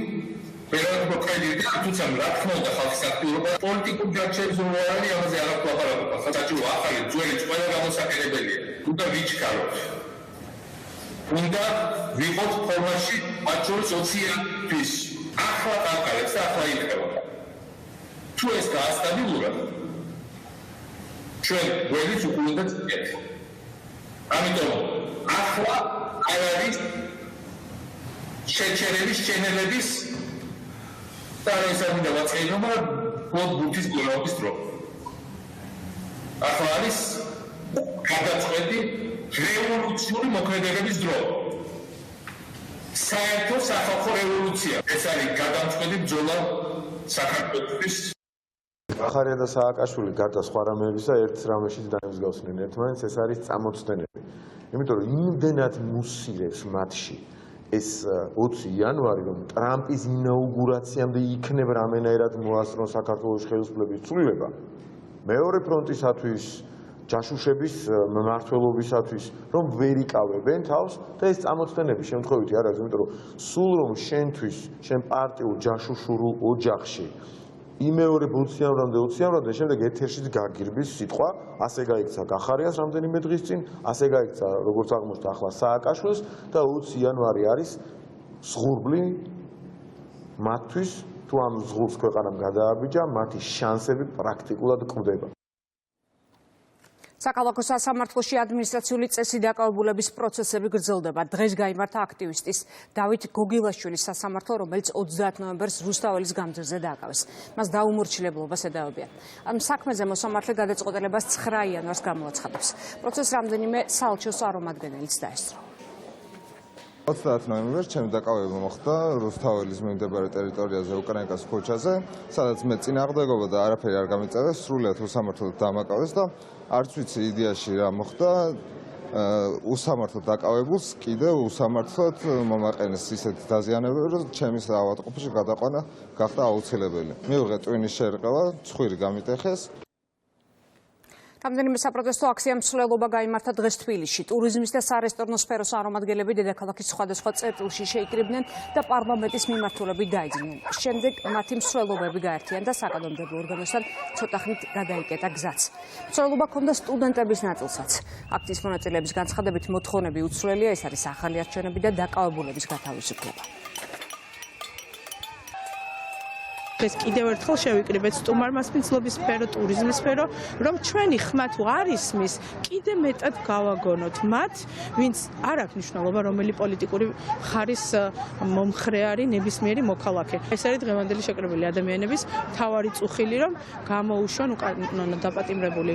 პირველად მოქმედი თუმცა რა თქმა უნდა ხალხის აქტიურობა პოლიტიკურ ჯარჯერებს უარი ამაზე არ აქვს ლაპარაკობა საჭირო ახალი ძველი ყველა გამოსაკერებელია უნდა ვიჩქაროთ უნდა ვიყოთ ფორმაში მათ შორის 20-თვის ახლა კაკალებს და ახლა იქნება თუ ეს გაასტაბილურა ჩვენ გვერდით უკვე უნდა წიეთ ამიტომ ახლა არ არის შეჩერების ჩენელების და ეს ამიტომ ვაწყენობა ბუთის გულობის დრო ახლა არის გადაწყვეტი რევოლუციური მოქმედებების დრო საერთო სახალხო რევოლუცია ეს არის გადამწყვეტი ბრძოლა საქართველოს ახარია და სააკაშვილი გარდა სხვა რამეებისა ერთ რამეშიც დაემსგავსნენ ერთმანეთს ეს არის წამოწდენები იმიტომ რომ იმდენად მუსირებს მათში ეს 20 იანვარი რომ ტრამპის ინაუგურაციამდე იქნება რამენაირად მოასწრონ საქართველოს ხელისუფლების ცვლილება მეორე ფრონტისათვის ჯაშუშების მმართველობისათვის რომ ვერ იკავებენ თავს და ეს წამოწდენები შემთხვევითი არ არის იმიტომ რომ სულ რომ შენთვის შენ პარტიულ ჯაშუშურულ ოჯახში იმეორე 20-ამდე შემდეგ ეთერშიც გაგირბის სიტყვა ასე გაიქცა კახარიას რამდენიმე დღის წინ ასე გაიქცა როგორც აღმოჩნდა ახლა სააკაშვილს და 20 იანვარი არის ზღურბლი მათთვის თუ ამ ზღურს ქვეყანამ გადააბიჯა მათი შანსები პრაქტიკულად კვდება საქალაქო სასამართლოში ადმინისტრაციული წესი დაკავებულების პროცესები გრძელდება. დღეს გაიმართა აქტივისტის დავით გოგილაშვილის სასამართლო, რომელიც 30 ნოემბერს რუსთაველის გამზირზე დააკავეს. მას დაუმორჩილებლობას ედავებიან. ამ საქმეზე მოსამართლე გადაწყვეტილებას 9 იანვარს გამოაცხადებს. პროცესს რამდენიმე საელჩოს წარმომადგენელიც დაესწრო. 30 ნოემბერს ჩემი დაკავება მოხდა რუსთაველის მიმდებარე ტერიტორიაზე უკრაინკას ქუჩაზე, სადაც მე წინააღმდეგობა და არაფერი არ გამიწერა, სრულიად უსამართლოდ დამაკავეს და არც ვიცი იდეაში რა მოხდა, უსამართლოდ დაკავებულს კიდევ უსამართლოდ მომაყენეს ისეთი დაზიანებები, რომ ჩემი ავადმყოფოში გადაყვანა გახდა აუცილებელი. მივიღე ტვინის შერყევა, ცხვირი გამიტეხეს. რამდენიმე საპროტესტო აქცია მსვლელობა გაიმართა დღეს თბილისში. ტურიზმის და სარესტორნო სფეროს წარმომადგენლები დედაქალაქის სხვადასხვა წერტილში შეიკრიბნენ და პარლამენტის მიმართულებით დაიძინენ. შემდეგ მათი მსვლელობები გაერთიან და საკანონმდებლო ორგანოსთან ცოტა ხნით გადაიკეტა გზაც. მსვლელობა ჰქონდა სტუდენტების ნაწილსაც. აქციის მონაწილეების განცხადებით მოთხოვნები უცვლელია, ეს არის ახალი არჩევნები და დაკავებულების გათავისუფლება. დღეს კიდევ ერთხელ შევიკრიბეთ სტუმარმასპინძლობის სფერო, ტურიზმის სფერო, რომ ჩვენი ხმა თუ არ ისმის, კიდე მეტად გავაგონოთ მათ, ვინც არ აქვს მნიშვნელობა, რომელი პოლიტიკური ხარის მომხრე არის ნებისმიერი მოქალაქე. ეს არის დღევანდელი შეკრებილი ადამიანების მთავარი წუხილი, რომ გამოუშვან უკანონოდ დაპატიმრებული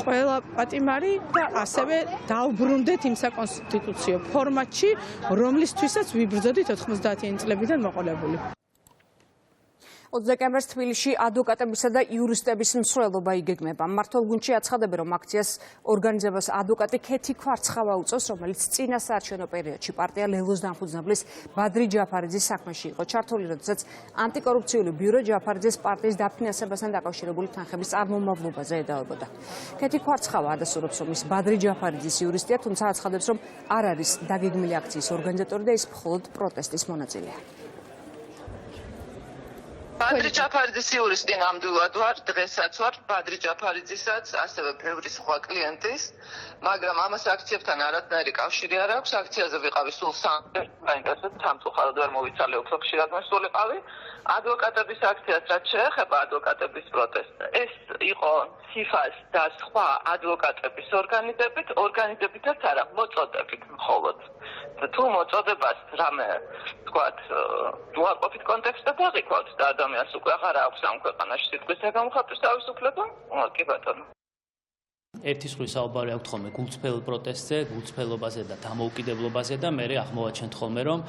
ყველა პატიმარი და ასევე დაუბრუნდეთ იმ საკონსტიტუციო ფორმატში, რომლისთვისაც ვიბრძოდით 90-იანი წლებიდან მოყოლებული. 20 დეკემბერს თბილისში ადვოკატებისა და იურისტების მსვლელობა იგეგმება. მმართველ გუნდში აცხადებენ, რომ აქციას ორგანიზებას ადვოკატი ქეთი ქვარცხავა უწევს, რომელიც წინა საარჩევნო პერიოდში პარტია ლელოს დამფუძნებლის ბადრი ჯაფარიძის საქმეში იყო ჩართული, როდესაც ანტიკორუფციული ბიურო ჯაფარიძის პარტიის დაფინანსებასთან დაკავშირებული თანხების წარმომავლობაზე ედავებოდა. ქეთი ქვარცხავა ადასტურებს, რომ ის ბადრი ჯაფარიძის იურისტია, თუმცა აცხადებს, რომ არ არის დაგეგმილი აქციის ორგანიზატორი და ის მხოლოდ პროტესტის მონაწილეა. ბადრი ჯაფარიძის იურისტი ნამდვილად ვარ, დღესაც ვარ ბადრი ჯაფარიძისაც, ასევე ბევრი სხვა კლიენტის, მაგრამ ამას აქციებთან არათანაირი კავშირი არ აქვს. აქციაზე ვიყავი სულ 3 დღე, საინტერესოდ სამწუხაროდ ვერ მოვიცალე, უფრო ხშირად მოსულიყავი. ადვოკატების აქციას რაც შეეხება ადვოკატების პროტესტს, ეს იყო ციფას და სხვა ადვოკატების ორგანიზებითაც არა, მოწოდებით მხოლოდ. თუ მოწოდებას რამე თქვათ, უარყოფით კონტექსტად აღიქვათ და ადამიანს უკვე აღარ აქვს ამ ქვეყანაში სიტყვის საგამოხატვის თავისუფლება, კი ბატონო. ერთი სხვი საუბარი აქვს ხოლმე გულწრფელ პროტესტზე, გულწრფელობაზე და დამოუკიდებლობაზე და მე აღმოვაჩენთ ხოლმე რომ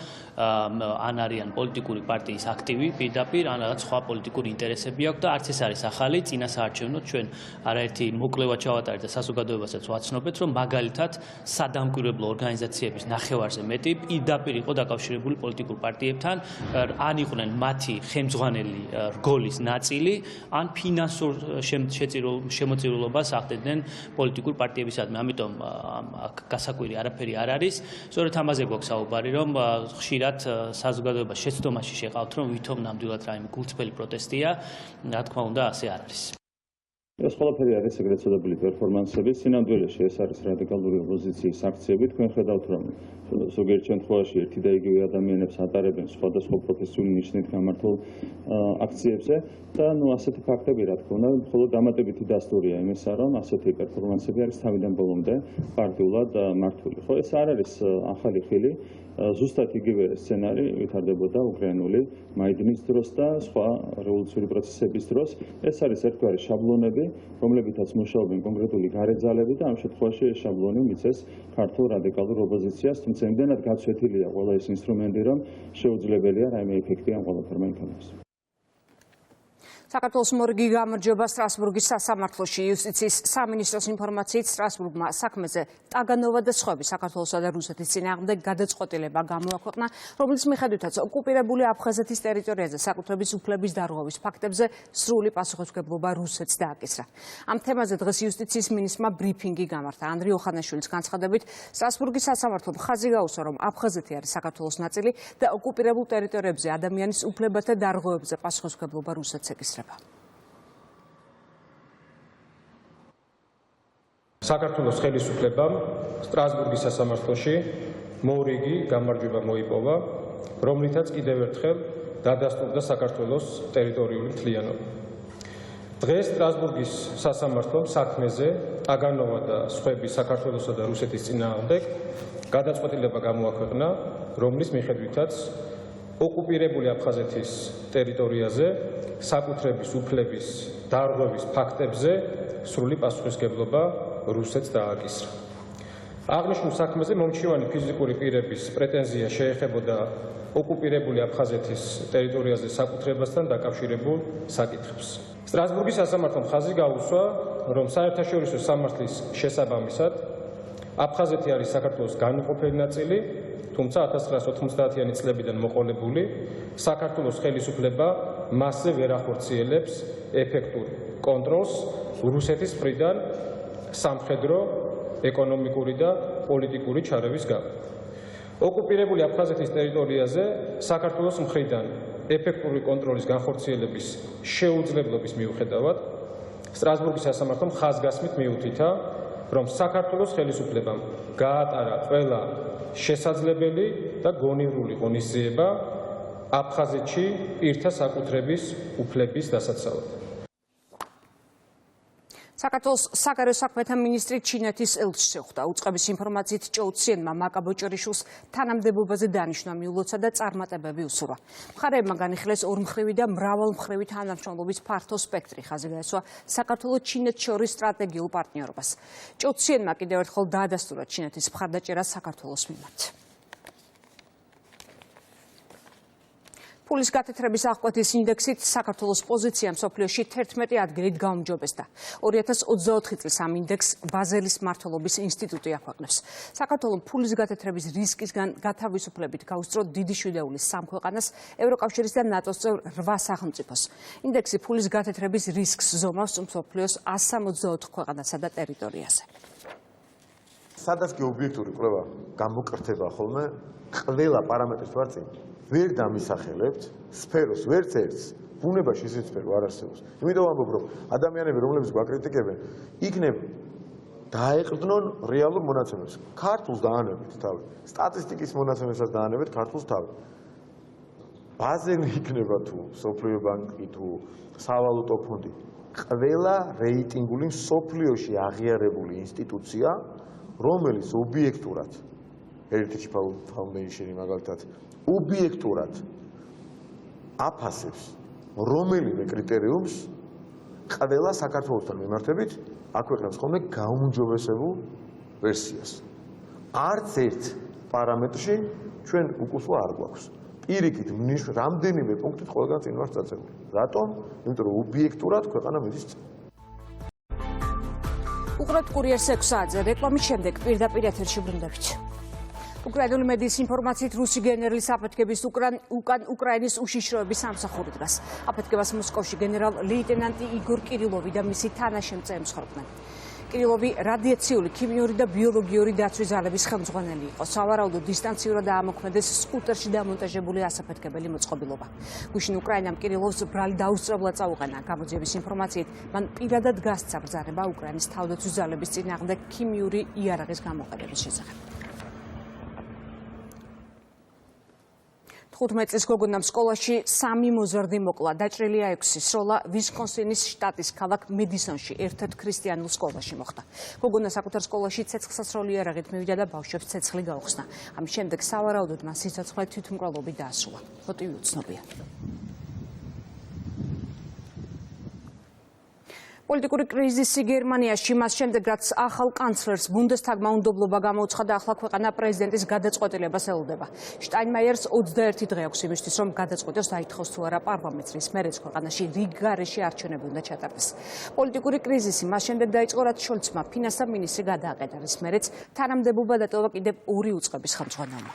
ან არიან პოლიტიკური პარტიის აქტივი პირდაპირ, ან რაღაც სხვა პოლიტიკური ინტერესები აქვს და არც ეს არის ახალი, წინა საარჩევნოდ ჩვენ არაერთი მოკვლევა ჩავატარეთ და საზოგადოებასაც ვაცნობეთ, რომ მაგალითად სადამკვირვებლო ორგანიზაციების ნახევარზე მეტი პირდაპირ იყო დაკავშირებული პოლიტიკურ პარტიებთან, ან იყვნენ მათი ხელმძღვანელი რგოლის ნაწილი, ან ფინანსურ შემოწირულობას ახდენდნენ პოლიტიკურ პარტიებისადმი. ამიტომ აქ გასაკვირი არაფერი არ არის. სწორედ ამაზე გვაქვს საუბარი, რომ ხშირად საზოგადოება შეცდომაში შეყავთ, რომ ვითომ ნამდვილად რაიმე გულწრფელი პროტესტია, რა თქმა უნდა, ასე არ არის. ეს ყველაფერი არის ეგრეთ წოდებული პერფორმანსები. სინამდვილეში ეს არის რადიკალური ოპოზიციის აქციები. თქვენ ხედავთ, რომ ზოგიერთ შემთხვევაში ერთი და იგივე ადამიანებს ატარებენ სხვადასხვა პროფესიული ნიშნით გამართულ აქციებზე და ასეთი ფაქტები, რა თქმა უნდა, მხოლოდ დამატებითი დასტურია იმისა, რომ ასეთი პერფორმანსები არის თავიდან ბოლომდე პარტიულად მართული. ხო, ეს არ არის ახალი ხილი. ზუსტად იგივე სცენარი ვითარდებოდა უკრაინული მაიდინის დროს და სხვა რევოლუციური პროცესების დროს. ეს არის ერთგვარი შაბლონები, რომლებითაც მუშაობენ კონკრეტული გარეძალები და ამ შემთხვევაში ეს შაბლონი მიცეს ქართულ რადიკალურ ოპოზიციას, თუმცა იმდენად გაცვეთილია ყველა ეს ინსტრუმენტი, რომ შეუძლებელია რაიმე ეფექტი ამ ყველაფერმა იქონოს. საქართველოს მორიგი გამარჯვება სტრასბურგის სასამართლოში. იუსტიციის სამინისტროს ინფორმაციით სტრასბურგმა საქმეზე ტაგანოვა და სხვები საქართველოსა და რუსეთის წინააღმდეგ გადაწყვეტილება გამოაქვეყნა, რომლის მიხედვითაც ოკუპირებული აფხაზეთის ტერიტორიაზე საკუთრების უფლების დარღვევის ფაქტებზე სრული პასუხისმგებლობა რუსეთს დააკისრა. ამ თემაზე დღეს იუსტიციის მინისტრმა ბრიფინგი გამართა. ანდრი ოხანაშვილის განცხადებით, სტრასბურგის სასამართლომ ხაზი გაუსვა, რომ აფხაზეთი არის საქართველოს ნაწილი და ოკუპირებულ ტერიტორიებზე ადამიანის უფლებათა დარღვევებზე პასუხისმგებლობა რუსეთს ეკისრება. საქართველოს ხელისუფლებამ სტრასბურგის სასამართლოში მორიგი გამარჯვება მოიპოვა, რომლითაც კიდევ ერთხელ დადასტურდა საქართველოს ტერიტორიული მთლიანობა. დღეს სტრასბურგის სასამართლომ საქმეზე ტაგანოვა და სხვები საქართველოსა და რუსეთის წინააღმდეგ გადაწყვეტილება გამოაქვეყნა, რომლის მიხედვითაც ოკუპირებული აფხაზეთის ტერიტორიაზე საკუთრების უფლების დარღვევის ფაქტებზე სრული პასუხისმგებლობა რუსეთს დააკისრა. აღნიშნულ საქმეზე მომჩივანი ფიზიკური პირების პრეტენზია შეეხებოდა ოკუპირებული აფხაზეთის ტერიტორიაზე საკუთრებასთან დაკავშირებულ საკითხებს. სტრასბურგის სასამართლომ ხაზი გაუსვა, რომ საერთაშორისო სამართლის შესაბამისად აფხაზეთი არის საქართველოს განუყოფელი ნაწილი, თუმცა 1990-იანი წლებიდან მოყოლებული საქართველოს ხელისუფლება მასზე ვერ ახორციელებს ეფექტურ კონტროლს რუსეთის მხრიდან სამხედრო, ეკონომიკური და პოლიტიკური ჩარევის გამო. ოკუპირებული აფხაზეთის ტერიტორიაზე საქართველოს მხრიდან ეფექტური კონტროლის განხორციელების შეუძლებლობის მიუხედავად სტრასბურგის სასამართლომ ხაზგასმით მიუთითა, რომ საქართველოს ხელისუფლებამ გაატარა ყველა შესაძლებელი და გონივრული ღონისძიება აფხაზეთში პირთა საკუთრების უფლების დასაცავად. საქართველოს საგარეო საქმეთა მინისტრი ჩინეთის ელჩს შეხვდა. უწყების ინფორმაციით ჭოუციენმა მაკაბოჭორიშვილს თანამდებობაზე დანიშნა მიულოცა და წარმატებები უსურვა. მხარეებმა განიხილეს ორმხრივი და მრავალმხრივი თანამშრომლობის ფართო სპექტრი. ხაზი გაესვა საქართველოს ჩინეთს შორის სტრატეგიულ პარტნიორობას. ჭოუციენმა კიდევ ერთხელ დაადასტურა ჩინეთის მხარდაჭერა საქართველოს მიმართ. ფულის გათეთრების აღკვეთის ინდექსით საქართველოს პოზიცია მსოფლიოში 11 ადგილით გაუმჯობესდა. 2024 წლის ამ ინდექსს ბაზელის მმართველობის ინსტიტუტი აქვეყნებს. საქართველოს ფულის გათეთრების რისკისგან გათავისუფლებით გაუსწრო დიდი შვიდეულის 3 ქვეყანას, ევროკავშირის და ნატოს წევრ 8 სახელმწიფოს. ინდექსი ფულის გათეთრების რისკს ზომავს მსოფლიოს 164 ქვეყანასა და ტერიტორიაზე. სადაც კი ობიექტური კვლევა გამოკრთება ხოლმე, ყველა პარამეტრს ვარ წინ. ვერ დამისახელებთ სფეროს ვერც ერთს, ბუნებაში ისეთი სფერო არ არსებობს. იმიტომ ვამბობ, რომ ადამიანები, რომლებიც გვაკრიტიკებენ, იქნებ დაეყრდნონ რეალურ მონაცემებს. ქართულს დაანებეთ თავი, სტატისტიკის მონაცემებსაც დაანებეთ ქართულს თავი. ბაზელი იქნება თუ სოფლიო ბანკი თუ სავალუტო ფონდი, ყველა რეიტინგული სოფლიოში აღიარებული ინსტიტუცია, რომელიც ობიექტურად Heritage Foundation-ი მაგალითად ობიექტურად აფასებს რომელიმე კრიტერიუმს ყველა საქართველოსთან მიმართებით აქვეყნებს ხოლმე გაუმჯობესებულ ვერსიას. არც ერთ პარამეტრში ჩვენ უკუსვა არ გვაქვს. პირიქით რამდენიმე პუნქტით ყველგან წინ ვართ წაწეული. რატომ? იმიტომ რომ ობიექტურად ქვეყანა მიდის წინ. უყურებთ კურიერს 6 საათზე. რეკლამის შემდეგ პირდაპირ ეთერში ბრუნდებით. უკრაინული მედიის ინფორმაციით რუსი გენერლის აფეთქების უკან უკრაინის უშიშროების სამსახური დგას. აფეთქებას მოსკოვში გენერალ-ლეიტენანტი იგორ კირილოვი და მისი თანაშემწე ემსხვერპლნენ. კირილოვი რადიაციული, ქიმიური და ბიოლოგიური დაცვის ძალების ხელმძღვანელი იყო. სავარაუდოდ დისტანციურად დაამოქმედეს სკუტერში დამონტაჟებული ასაფეთქებელი მოწყობილობა. გუშინ უკრაინამ კირილოვს ბრალი დაუსწრებლად წაუყენა. გამოძიების ინფორმაციით, მან პირადად გასცა ბრძანება უკრაინის თავდაცვის ძალების წინააღმდეგ ქიმიური იარაღის გამოყენების შესახებ. 15 წლის გოგონამ სკოლაში 3 მოზარდი მოკლა. დაჭრილია 6. სროლა ვისკონსინის შტატის ქალაქ მედისონში, ერთ-ერთ ქრისტიანულ სკოლაში მოხდა. გოგონა საკუთარ სკოლაში ცეცხლსასროლი იარაღით მივიდა და ბავშვებს ცეცხლი გაუხსნა. ამის შემდეგ სავარაუდოდ მას სიცოცხლე თვითმკვლელობით დაასრულა. მოტივი უცნობია. პოლიტიკური კრიზისი გერმანიაში მას შემდეგ, რაც ახალ კანცლერს ბუნდესტაგმა უნდობლობა გამოუცხადა, ახლა ქვეყანა პრეზიდენტის გადაწყვეტილებას ელოდება. შტაინმაიერს 21 დღე აქვს იმისთვის, რომ გადაწყვეტოს დაითხოვს თუ არა პარლამენტს, რის მერეც ქვეყანაში რიგ გარეშე არჩევნები უნდა ჩატარდეს. პოლიტიკური კრიზისი მას შემდეგ დაიწყო, რაც შოლცმა ფინანსთა მინისტრი გადააყენა, რის მერეც თანამდებობა დატოვა კიდევ 2 უწყების ხელმძღვანელმა.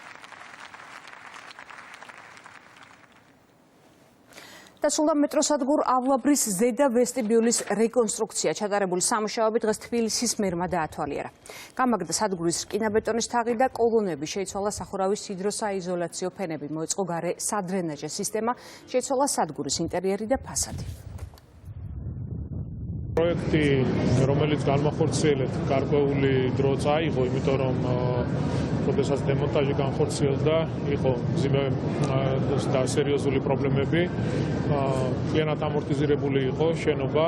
დასრულდა მეტროსადგურ ავლაბრის ზედა ვესტიბიულის რეკონსტრუქცია. ჩატარებული სამუშაოები დღეს თბილისის მერმა დაათვალიერა. გამაგრდა სადგურის რკინაბეტონის თაღი და კოლონები, შეიცვალა სახურავის ჰიდროსაიზოლაციო ფენები, მოეწყო გარე სადრენაჟე სისტემა, შეიცვალა სადგურის ინტერიერი და ფასადი. პროექტი, რომელიც განმახორციელეთ, გარკვეული დრო წაიღო, იმიტომ რომ როდესაც დემონტაჟი განხორციელდა, იყო მძიმე და სერიოზული პრობლემები. მთლიანად ამორტიზირებული იყო შენობა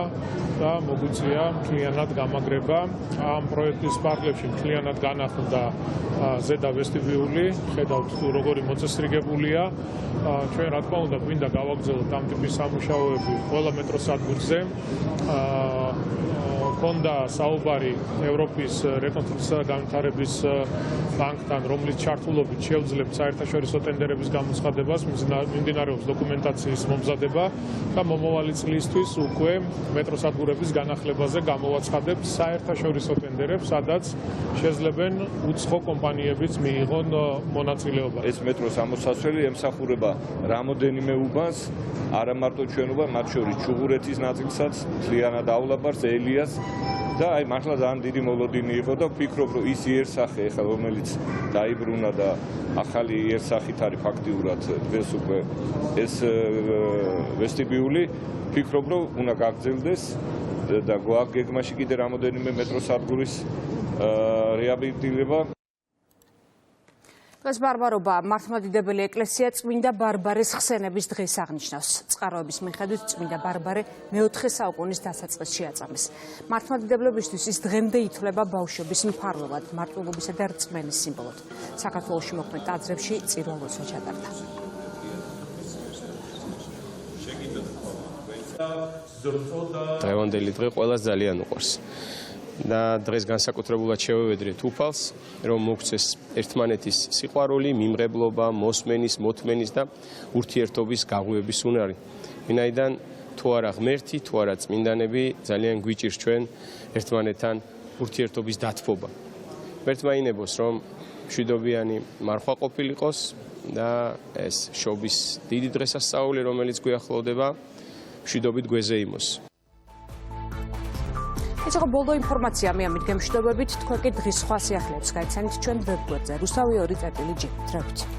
და მოგვიწია მთლიანად გამაგრება. ამ პროექტის პარკლებში მთლიანად განახლდა ზედა ვესტიბიული, ხედავთ როგორი მოწესრიგებულია. ჩვენ რა თქმა უნდა გვინდა გავაგრძელოთ ამ ტიპის სამუშაოები ყველა მეტროსადგურზე. ჰქონდა საუბარი ევროპის რეკონსტრუქცია და განვითარების ბანკთან, რომლის ჩართულობით შეუძლებთ საერთაშორისო ტენდერების გამოცხადებას, მიმდინარეობს დოკუმენტაციის მომზადება და მომავალი წლისთვის უკვე მეტროსადგურების განახლებაზე გამოვაცხადებთ საერთაშორისო ტენდერებს, სადაც შეძლებენ უცხო კომპანიებიც მიიღონ მონაწილეობა. ეს მეტროს ამოსასვლელი ემსახურება რამოდენიმე უბანს, არა მარტო ჩვენობა, მათ შორის ჩუღურეთის ნაწილსაც, მთლიანად ავლაბარს, ელიას და აი მართლა ძალიან დიდი მოლოდინი იყო და ვფიქრობ, რომ ის იერსახე, ახლა რომელიც დაიბრუნა და ახალი იერსახით არის ფაქტიურად დღეს უკვე ეს ვესტიბიული, ვფიქრობ, რომ უნდა გაგრძელდეს და გვაქვს გეგმაში კიდე რამოდენიმე მეტროსადგურის რეაბილიტირება. დღეს ბარბარობა მართლმადიდებელი ეკლესია წმინდა ბარბარეს ხსენების დღეს აღნიშნავს. წყაროების მიხედვით წმინდა ბარბარე მე-4 საუკუნის დასაწყისში აწამეს. მართლმადიდებლობისთვის ის დღემდე ითვლება ბავშვების მფარველად, მარტვილობისა და რწმენის სიმბოლოდ. საქართველოში მოქმედ ტაძრებში წირვა-ლოცვა ჩატარდა. დღევანდელი დღე ყველას ძალიან უყვარს. და დღეს განსაკუთრებულად შევევედრეთ უფალს, რომ მოგცეს ერთმანეთის სიყვარული, მიმღებლობა, მოსმენის, მოთმენის და ურთიერთობის გაღვივების უნარი. ვინაიდან თუ არა ღმერთი, თუ არა წმინდანები ძალიან გვიჭირს ჩვენ ერთმანეთთან ურთიერთობის დათბობა. მერთმაინებოს, რომ მშვიდობიანი მარხვა ყოფილიყოს და ეს შობის დიდი დღესასწაული, რომელიც გვიახლოვდება, მშვიდობით გვეზე იმოს. ეს იყო ბოლო ინფორმაცია, მე ამით გემშვიდობებით, თქვენ კი დღის სხვა სიახლეებს გაიცანით ჩვენ ვებგვერდზე. რუსთავი 2.j. დროებით.